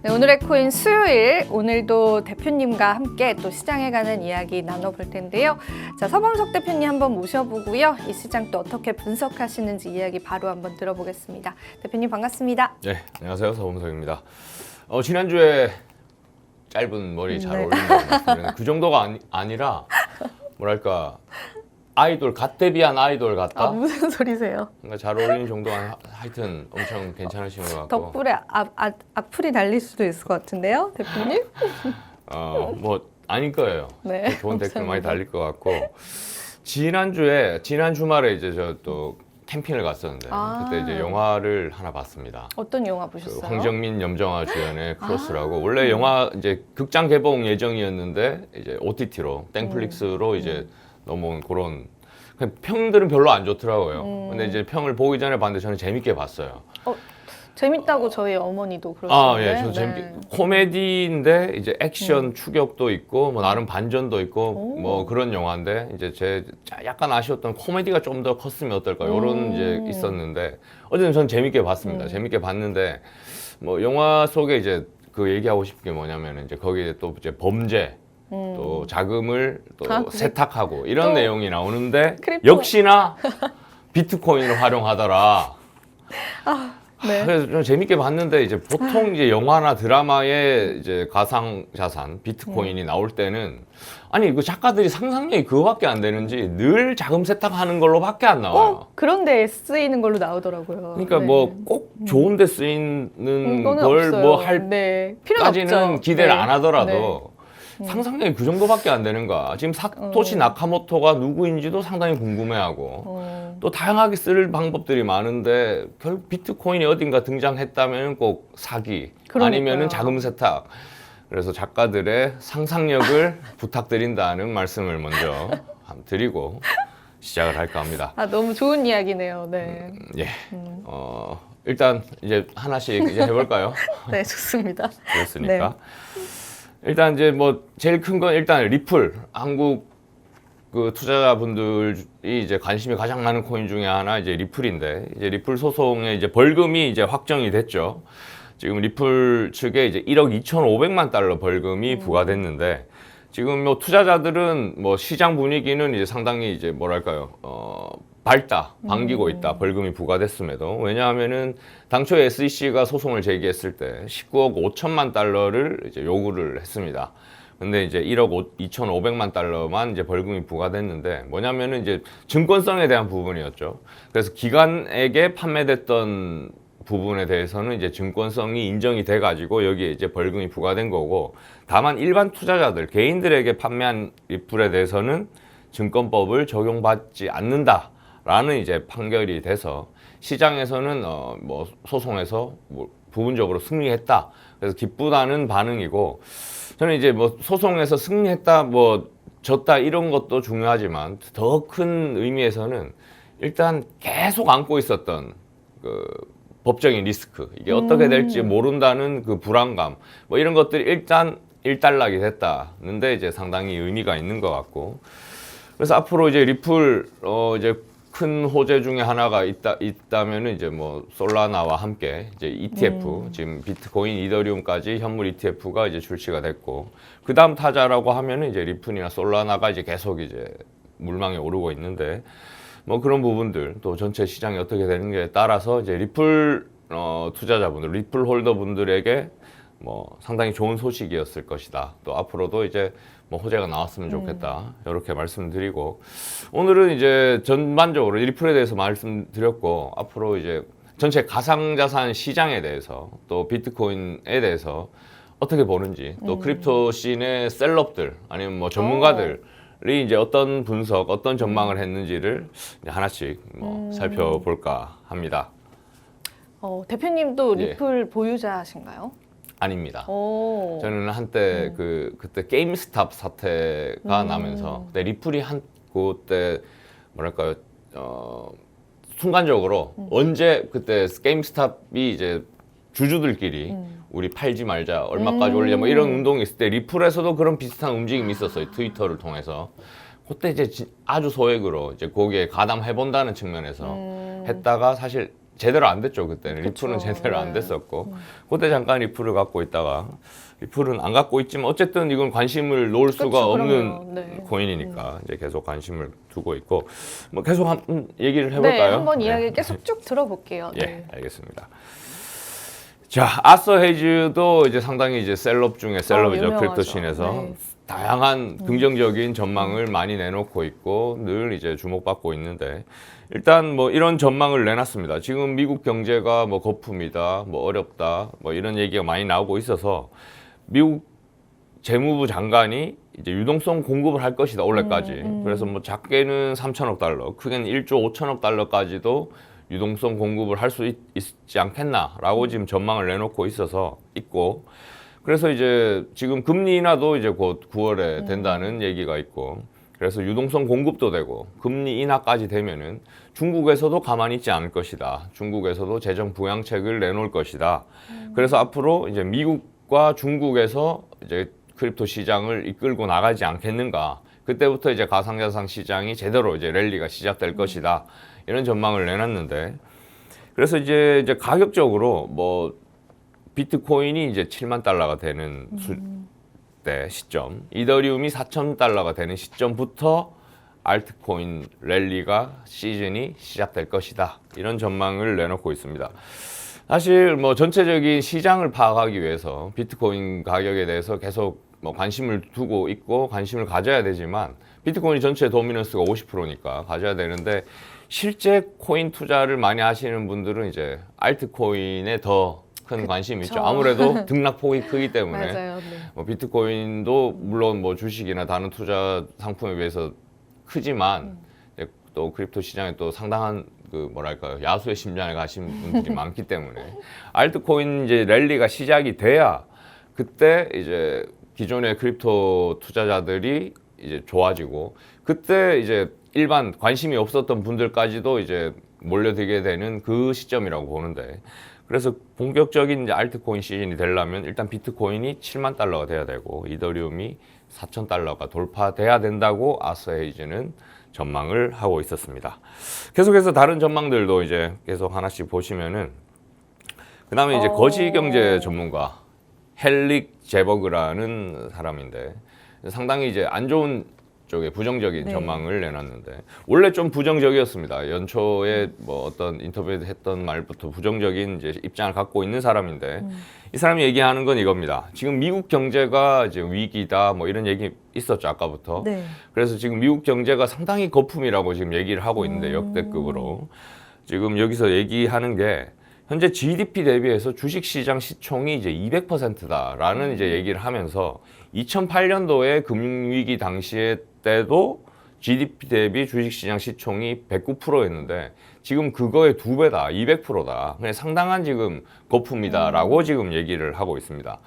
네, 오늘의 코인 수요일, 오늘도 대표님과 함께 또 시장에 관한 이야기 나눠볼 텐데요. 자, 서범석 대표님 한번 모셔보고요. 이 시장 또 어떻게 분석하시는지 이야기 바로 한번 들어보겠습니다. 대표님 반갑습니다. 네, 안녕하세요. 서범석입니다. 지난주에 짧은 머리 잘 어울린다고 말씀드렸는데 그 정도가 아니라 뭐랄까 아이돌 갓 데뷔한 아이돌 같다. 무슨 소리세요? 그러니까 잘 어울리는 정도가 하여튼 엄청 괜찮으신 것 같고. 덕분에 악플이 달릴 수도 있을 것 같은데요, 대표님? 뭐 아닐 거예요. 네, 좋은 댓글 많이 감사합니다. 달릴 것 같고. 지난 주말에 이제 저 또 캠핑을 갔었는데 그때 이제 영화를 하나 봤습니다. 어떤 영화 그 보셨어요? 황정민, 염정아 주연의 크로스라고 원래 영화 이제 극장 개봉 예정이었는데 이제 OTT로 땡플릭스로 이제 넘어온 그런 평들은 별로 안 좋더라고요. 근데 이제 평을 보기 전에 봤는데 저는 재밌게 봤어요. 재밌다고 저희 어머니도 그러시는데. 예, 저도 재밌게 코미디인데 이제 액션 추격도 있고 뭐 나름 반전도 있고 뭐 그런 영화인데 이제 제 약간 아쉬웠던 코미디가 좀 더 컸으면 어떨까 이런 이제 있었는데 어쨌든 저는 재밌게 봤습니다. 재밌게 봤는데 뭐 영화 속에 이제 그 얘기하고 싶은 게 뭐냐면 이제 거기에 또 이제 범죄 또 자금을 또 세탁하고 이런 내용이 나오는데 크리프토. 역시나 비트코인을 활용하더라. 네. 그래서 좀 재밌게 봤는데 이제 보통 이제 영화나 드라마에 이제 가상 자산 비트코인이 나올 때는 아니 그 작가들이 상상력이 그거밖에 안 되는지 늘 자금 세탁하는 걸로밖에 안 나와요. 그런데 쓰이는 걸로 나오더라고요. 그러니까 네. 뭐 꼭 좋은데 쓰이는 그거는 걸 없어요. 뭐 할 네. 필요는 까지는 없죠. 기대를 네. 안 하더라도 상상력이 그 정도밖에 안 되는 거야. 지금 사토시 나카모토가 누구인지도 상당히 궁금해하고 또 다양하게 쓸 방법들이 많은데 결국 비트코인이 어딘가 등장했다면 꼭 사기 아니면은 자금 세탁. 그래서 작가들의 상상력을 부탁드린다는 말씀을 먼저 드리고 시작을 할까 합니다. 너무 좋은 이야기네요. 네. 예. 일단 이제 하나씩 이제 해볼까요? 네, 좋습니다. 그렇으니까. 일단 이제 뭐 제일 큰 건 일단 리플 한국 그 투자자분들이 이제 관심이 가장 많은 코인 중에 하나 이제 리플인데 이제 리플 소송에 이제 벌금이 이제 확정이 됐죠. 지금 리플 측에 이제 1억 2,500만 달러 벌금이 부과됐는데 지금 뭐 투자자들은 뭐 시장 분위기는 이제 상당히 이제 뭐랄까요 반기고 있다. 벌금이 부과됐음에도. 왜냐하면은 당초 SEC가 소송을 제기했을 때 19억 5천만 달러를 이제 요구를 했습니다. 근데 이제 1억 2,500만 달러만 이제 벌금이 부과됐는데 뭐냐면은 이제 증권성에 대한 부분이었죠. 그래서 기관에게 판매됐던 부분에 대해서는 이제 증권성이 인정이 돼가지고 여기에 이제 벌금이 부과된 거고 다만 일반 투자자들, 개인들에게 판매한 리플에 대해서는 증권법을 적용받지 않는다. 라는 이제 판결이 돼서 시장에서는 뭐 소송에서 뭐 부분적으로 승리했다. 그래서 기쁘다는 반응이고 저는 이제 뭐 소송에서 승리했다, 뭐 졌다 이런 것도 중요하지만 더 큰 의미에서는 일단 계속 안고 있었던 그 법적인 리스크 이게 어떻게 될지 모른다는 그 불안감 뭐 이런 것들이 일단 일단락이 됐다는데 이제 상당히 의미가 있는 것 같고 그래서 앞으로 이제 리플 이제 큰 호재 중에 하나가 있다면은 이제 뭐 솔라나와 함께 이제 ETF 지금 비트코인, 이더리움까지 현물 ETF가 이제 출시가 됐고 그 다음 타자라고 하면은 이제 리플이나 솔라나가 이제 계속 이제 물망에 오르고 있는데 뭐 그런 부분들 또 전체 시장이 어떻게 되는지에 따라서 이제 리플 투자자분들, 리플 홀더분들에게 뭐 상당히 좋은 소식이었을 것이다. 또 앞으로도 이제 뭐 호재가 나왔으면 좋겠다. 이렇게 말씀드리고 오늘은 이제 전반적으로 리플에 대해서 말씀드렸고 앞으로 이제 전체 가상자산 시장에 대해서 또 비트코인에 대해서 어떻게 보는지 또 크립토 씬의 셀럽들 아니면 뭐 전문가들이 이제 어떤 분석, 어떤 전망을 했는지를 이제 하나씩 뭐 살펴볼까 합니다. 대표님도 리플 보유자신가요? 아닙니다. 오. 저는 한때 그때 게임스탑 사태가 나면서 그때 리플이 그때 뭐랄까요 순간적으로 언제 그때 게임스탑이 이제 주주들끼리 우리 팔지 말자 얼마까지 올리자 뭐 이런 운동이 있을 때 리플에서도 그런 비슷한 움직임이 있었어요. 트위터를 통해서 그때 이제 아주 소액으로 이제 거기에 가담해 본다는 측면에서 했다가 사실 제대로 안 됐죠. 그때는 그쵸. 리플은 제대로 안 네. 됐었고 그때 잠깐 리플을 갖고 있다가 리플은 안 갖고 있지만 어쨌든 이건 관심을 놓을 수가 그쵸, 없는 그럼요. 네. 코인이니까 이제 계속 관심을 두고 있고 뭐 계속 얘기를 네, 해볼까요? 한번 네. 이야기 계속 쭉 들어볼게요. 예, 네. 알겠습니다. 자, 아서 헤이즈도 이제 상당히 이제 셀럽 중에 셀럽이죠. 유명하죠. 크립토씬에서 네. 다양한 긍정적인 전망을 많이 내놓고 있고 늘 이제 주목받고 있는데 일단 뭐 이런 전망을 내놨습니다. 지금 미국 경제가 뭐 거품이다, 뭐 어렵다, 뭐 이런 얘기가 많이 나오고 있어서 미국 재무부 장관이 이제 유동성 공급을 할 것이다 올해까지. 그래서 뭐 작게는 3천억 달러, 크게는 1조 5천억 달러까지도 유동성 공급을 할 수 있지 않겠나라고 지금 전망을 내놓고 있고 그래서 이제 지금 금리 인하도 이제 곧 9월에 된다는 얘기가 있고 그래서 유동성 공급도 되고 금리 인하까지 되면은 중국에서도 가만히 있지 않을 것이다. 중국에서도 재정 부양책을 내놓을 것이다. 그래서 앞으로 이제 미국과 중국에서 이제 크립토 시장을 이끌고 나가지 않겠는가. 그때부터 이제 가상자산 시장이 제대로 이제 랠리가 시작될 것이다. 이런 전망을 내놨는데 그래서 이제 가격적으로 뭐 비트코인이 이제 7만 달러가 되는 때 시점, 이더리움이 4천 달러가 되는 시점부터 알트코인 랠리가 시즌이 시작될 것이다. 이런 전망을 내놓고 있습니다. 사실 뭐 전체적인 시장을 파악하기 위해서 비트코인 가격에 대해서 계속 뭐 관심을 두고 있고 관심을 가져야 되지만 비트코인이 전체 도미넌스가 50%니까 가져야 되는데 실제 코인 투자를 많이 하시는 분들은 이제 알트코인에 더 큰 관심이 있죠. 아무래도 등락폭이 크기 때문에 맞아요. 네. 뭐 비트코인도 물론 뭐 주식이나 다른 투자 상품에 비해서 크지만 또 크립토 시장에 또 상당한 그 뭐랄까요 야수의 심장을 가신 분들이 많기 때문에 알트코인 이제 랠리가 시작이 돼야 그때 이제 기존의 크립토 투자자들이 이제 좋아지고 그때 이제 일반 관심이 없었던 분들까지도 이제 몰려들게 되는 그 시점이라고 보는데 그래서 본격적인 이제 알트코인 시즌이 되려면 일단 비트코인이 7만 달러가 돼야 되고 이더리움이 4천 달러가 돌파돼야 된다고 아서 헤이즈는 전망을 하고 있었습니다. 계속해서 다른 전망들도 이제 계속 하나씩 보시면은 그다음에 이제 거시경제 전문가 헬릭 제버그라는 사람인데 상당히 이제 안 좋은 쪽에 부정적인 네. 전망을 내놨는데 원래 좀 부정적이었습니다. 연초에 뭐 어떤 인터뷰에 했던 말부터 부정적인 이제 입장을 갖고 있는 사람인데 이 사람이 얘기하는 건 이겁니다. 지금 미국 경제가 이제 위기다 뭐 이런 얘기 있었죠 아까부터. 네. 그래서 지금 미국 경제가 상당히 거품이라고 지금 얘기를 하고 있는데 역대급으로 지금 여기서 얘기하는 게 현재 GDP 대비해서 주식시장 시총이 이제 200%다라는 이제 얘기를 하면서 2008년도에 금융위기 당시에 때도 GDP 대비 주식시장 시총이 109%였는데 지금 그거의 2배다, 200%다. 그냥 상당한 지금 거품이다라고 지금 얘기를 하고 있습니다.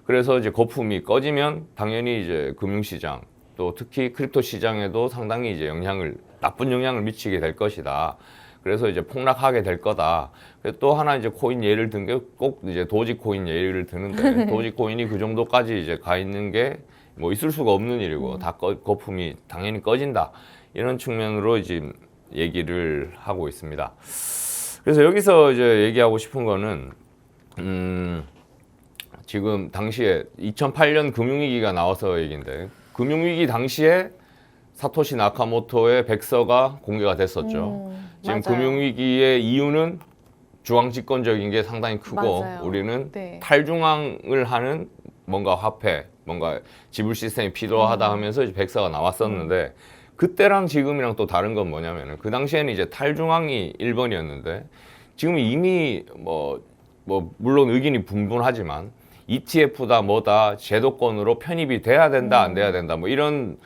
그래서 이제 거품이 꺼지면 당연히 이제 금융시장 또 특히 크립토 시장에도 상당히 이제 나쁜 영향을 미치게 될 것이다. 그래서 이제 폭락하게 될 거다. 또 하나 이제 코인 예를 든 게 꼭 이제 도지코인 예를 드는데 도지코인이 그 정도까지 이제 가 있는 게 뭐 있을 수가 없는 일이고 다 거품이 당연히 꺼진다. 이런 측면으로 지금 얘기를 하고 있습니다. 그래서 여기서 이제 얘기하고 싶은 거는 지금 당시에 2008년 금융위기가 나와서 얘기인데 금융위기 당시에 사토시 나카모토의 백서가 공개가 됐었죠. 지금 맞아요. 금융위기의 이유는 중앙집권적인 게 상당히 크고 맞아요. 우리는 네. 탈중앙을 하는 뭔가 화폐, 뭔가 지불 시스템이 필요하다 하면서 이제 백서가 나왔었는데 그때랑 지금이랑 또 다른 건 뭐냐면은 그 당시에는 이제 탈중앙이 1번이었는데 지금 이미 뭐 물론 의견이 분분하지만 ETF다 뭐다 제도권으로 편입이 돼야 된다 안 돼야 된다 뭐 이런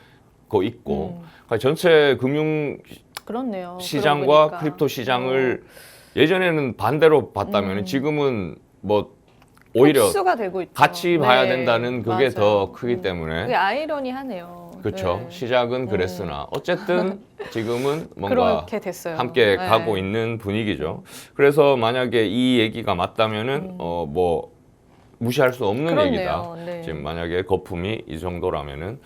거 있고 그러니까 전체 금융 그렇네요. 시장과 그러고 보니까. 크립토 시장을 예전에는 반대로 봤다면 지금은 뭐 오히려 흡수가 되고 있죠. 같이 봐야 네, 된다는 그게 맞아요. 더 크기 때문에 그게 아이러니하네요. 그렇죠. 네. 시작은 그랬으나 어쨌든 지금은 뭔가 그렇게 됐어요. 함께 네. 가고 있는 분위기죠. 그래서 만약에 이 얘기가 맞다면은 뭐 무시할 수 없는 그렇네요. 얘기다. 네. 지금 만약에 거품이 이 정도라면은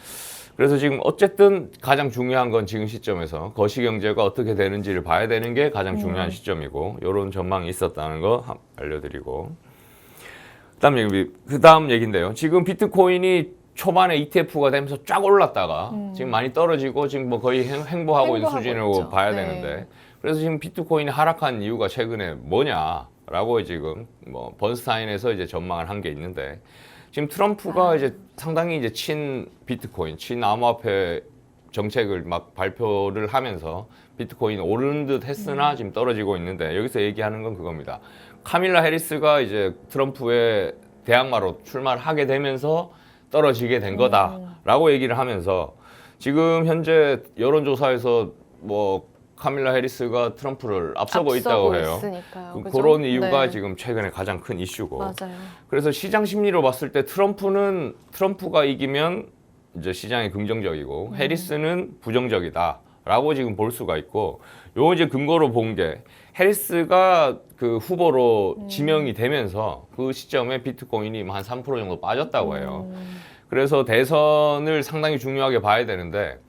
그래서 지금 어쨌든 가장 중요한 건 지금 시점에서 거시경제가 어떻게 되는지를 봐야 되는 게 가장 중요한 시점이고 이런 전망이 있었다는 거 알려드리고 그다음 얘기인데요. 지금 비트코인이 초반에 ETF가 되면서 쫙 올랐다가 지금 많이 떨어지고 지금 뭐 거의 횡보하고 있는 수준으로 있죠. 봐야 네. 되는데 그래서 지금 비트코인이 하락한 이유가 최근에 뭐냐라고 지금 뭐 번스타인에서 이제 전망을 한 게 있는데 지금 트럼프가 이제 상당히 이제 친 비트코인, 친 암호화폐 정책을 막 발표를 하면서 비트코인 오르는 듯 했으나 지금 떨어지고 있는데 여기서 얘기하는 건 그겁니다. 카밀라 해리스가 이제 트럼프의 대항마로 출마를 하게 되면서 떨어지게 된 거다라고 얘기를 하면서 지금 현재 여론조사에서 뭐 카밀라 해리스가 트럼프를 앞서고 있다고 해요. 있으니까요. 그죠? 그런 이유가 네. 지금 최근에 가장 큰 이슈고. 맞아요. 그래서 시장 심리로 봤을 때 트럼프가 이기면 이제 시장이 긍정적이고 해리스는 부정적이다라고 지금 볼 수가 있고 요 이제 근거로 본 게 해리스가 그 후보로 지명이 되면서 그 시점에 비트코인이 한 3% 정도 빠졌다고 해요. 그래서 대선을 상당히 중요하게 봐야 되는데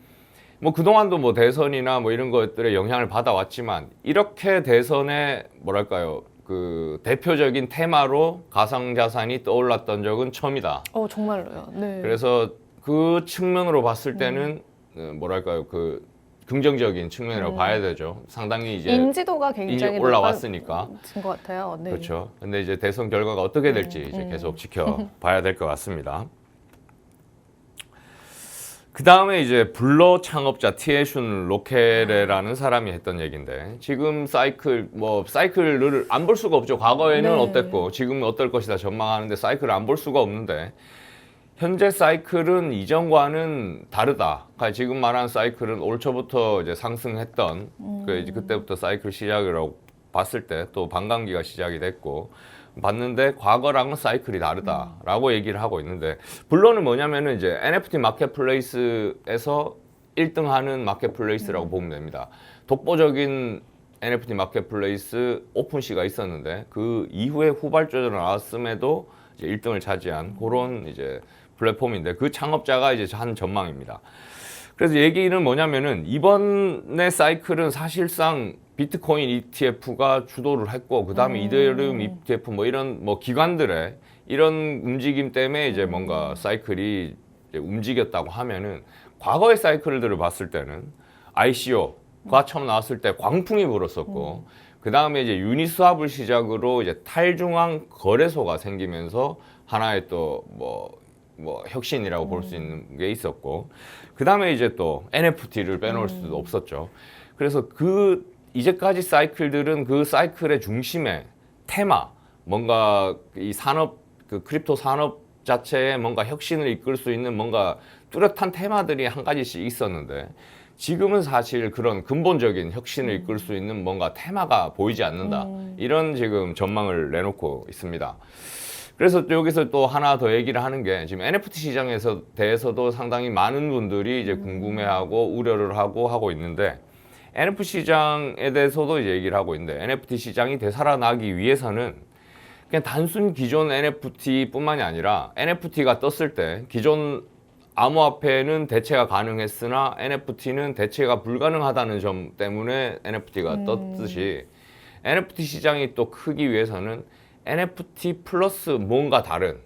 뭐 그동안도 뭐 대선이나 뭐 이런 것들에 영향을 받아왔지만 이렇게 대선에 뭐랄까요 그 대표적인 테마로 가상자산이 떠올랐던 적은 처음이다. 정말로요. 네. 그래서 그 측면으로 봤을 때는 뭐랄까요 그 긍정적인 측면이라고 봐야 되죠. 상당히 이제 인지도가 굉장히 올라왔으니까. 높아진 것 같아요. 네. 그렇죠. 근데 이제 대선 결과가 어떻게 될지 이제 계속 지켜봐야 될 것 같습니다. 그 다음에 이제 블러 창업자 티에슌 로케레라는 사람이 했던 얘기인데 지금 사이클을 안 볼 수가 없죠. 과거에는 네. 어땠고 지금은 어떨 것이다 전망하는데 사이클을 안 볼 수가 없는데 현재 사이클은 이전과는 다르다. 그러니까 지금 말하는 사이클은 올 초부터 이제 상승했던 그때부터 사이클 시작이라고 봤을 때 또 반감기가 시작이 됐고 봤는데 과거랑은 사이클이 다르다라고 얘기를 하고 있는데 블러는 뭐냐면은 이제 NFT 마켓플레이스에서 1등하는 마켓플레이스라고 보면 됩니다. 독보적인 NFT 마켓플레이스 오픈시가 있었는데 그 이후에 후발주자로 나왔음에도 이제 1등을 차지한 그런 이제 플랫폼인데 그 창업자가 이제 한 전망입니다. 그래서 얘기는 뭐냐면은 이번의 사이클은 사실상 비트코인 ETF가 주도를 했고 그 다음에 이더리움 ETF 뭐 이런 뭐 기관들의 이런 움직임 때문에 이제 뭔가 사이클이 이제 움직였다고 하면은 과거의 사이클들을 봤을 때는 ICO가 처음 나왔을 때 광풍이 불었었고 그 다음에 이제 유니스왑을 시작으로 이제 탈중앙 거래소가 생기면서 하나의 또 뭐 혁신이라고 볼 수 있는 게 있었고 그 다음에 이제 또 NFT를 빼놓을 수도 없었죠. 그래서 그 이제까지 사이클들은 그 사이클의 중심에 테마 뭔가 이 산업 그 크립토 산업 자체에 뭔가 혁신을 이끌 수 있는 뭔가 뚜렷한 테마들이 한 가지씩 있었는데 지금은 사실 그런 근본적인 혁신을 이끌 수 있는 뭔가 테마가 보이지 않는다. 이런 지금 전망을 내놓고 있습니다. 그래서 여기서 또 하나 더 얘기를 하는 게 지금 NFT 시장에서 대해서도 상당히 많은 분들이 이제 궁금해하고 우려를 하고 있는데 NFT 시장에 대해서도 이제 얘기를 하고 있는데 NFT 시장이 되살아나기 위해서는 그냥 단순 기존 NFT뿐만이 아니라 NFT가 떴을 때 기존 암호화폐는 대체가 가능했으나 NFT는 대체가 불가능하다는 점 때문에 NFT가 떴듯이 NFT 시장이 또 크기 위해서는 NFT 플러스 뭔가 다른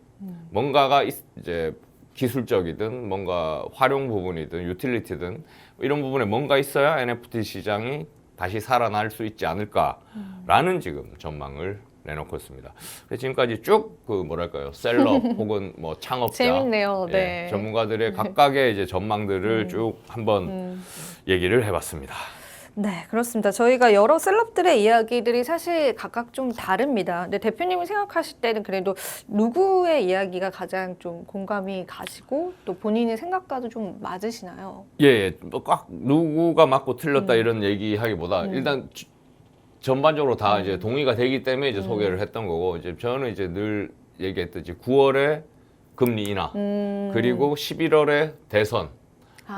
뭔가가 이제 기술적이든 뭔가 활용 부분이든 유틸리티든 이런 부분에 뭔가 있어야 NFT 시장이 다시 살아날 수 있지 않을까라는 지금 전망을 내놓고 있습니다. 지금까지 쭉 그 뭐랄까요 셀럽 혹은 뭐 창업자 재밌네요. 네. 전문가들의 각각의 이제 전망들을 쭉 한번 얘기를 해봤습니다. 네, 그렇습니다. 저희가 여러 셀럽들의 이야기들이 사실 각각 좀 다릅니다. 근데 대표님이 생각하실 때는 그래도 누구의 이야기가 가장 좀 공감이 가시고 또 본인의 생각과도 좀 맞으시나요? 예, 꽉 누구가 맞고 틀렸다 이런 얘기하기보다 일단 전반적으로 다 이제 동의가 되기 때문에 이제 소개를 했던 거고 이제 저는 이제 늘 얘기했듯이 9월에 금리 인하 그리고 11월에 대선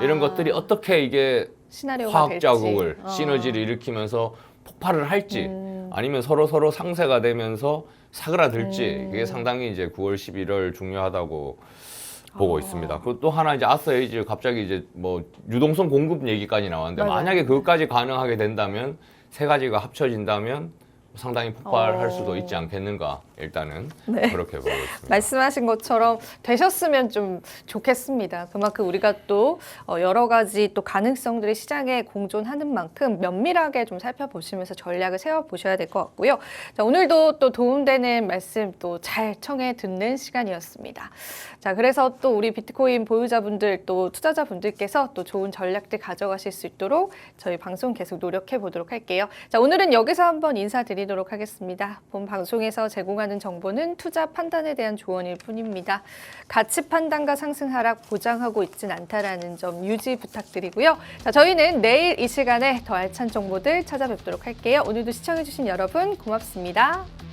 이런 것들이 어떻게 이게 시나리오가 화학 될지. 자국을 시너지를 일으키면서 폭발을 할지 아니면 서로 상쇄가 되면서 사그라들지 그게 상당히 이제 9월 11월 중요하다고 보고 있습니다. 그리고 또 하나 이제 아스 에이즈 갑자기 이제 뭐 유동성 공급 얘기까지 나왔는데 맞아요. 만약에 그것까지 가능하게 된다면 세 가지가 합쳐진다면 상당히 폭발할 수도 있지 않겠는가 일단은 네. 그렇게 보고 있습니다. 말씀하신 것처럼 되셨으면 좀 좋겠습니다. 그만큼 우리가 또 여러 가지 또 가능성들이 시장에 공존하는 만큼 면밀하게 좀 살펴보시면서 전략을 세워보셔야 될 것 같고요. 자, 오늘도 또 도움되는 말씀 또 잘 청해 듣는 시간이었습니다. 자, 그래서 또 우리 비트코인 보유자분들 또 투자자분들께서 또 좋은 전략들 가져가실 수 있도록 저희 방송 계속 노력해 보도록 할게요. 자, 오늘은 여기서 한번 인사드리도록 하겠습니다. 본 방송에서 제공하는 정보는 투자 판단에 대한 조언일 뿐입니다. 가치 판단과 상승 하락 보장하고 있진 않다라는 점 유지 부탁드리고요. 자, 저희는 내일 이 시간에 더 알찬 정보들 찾아뵙도록 할게요. 오늘도 시청해주신 여러분 고맙습니다.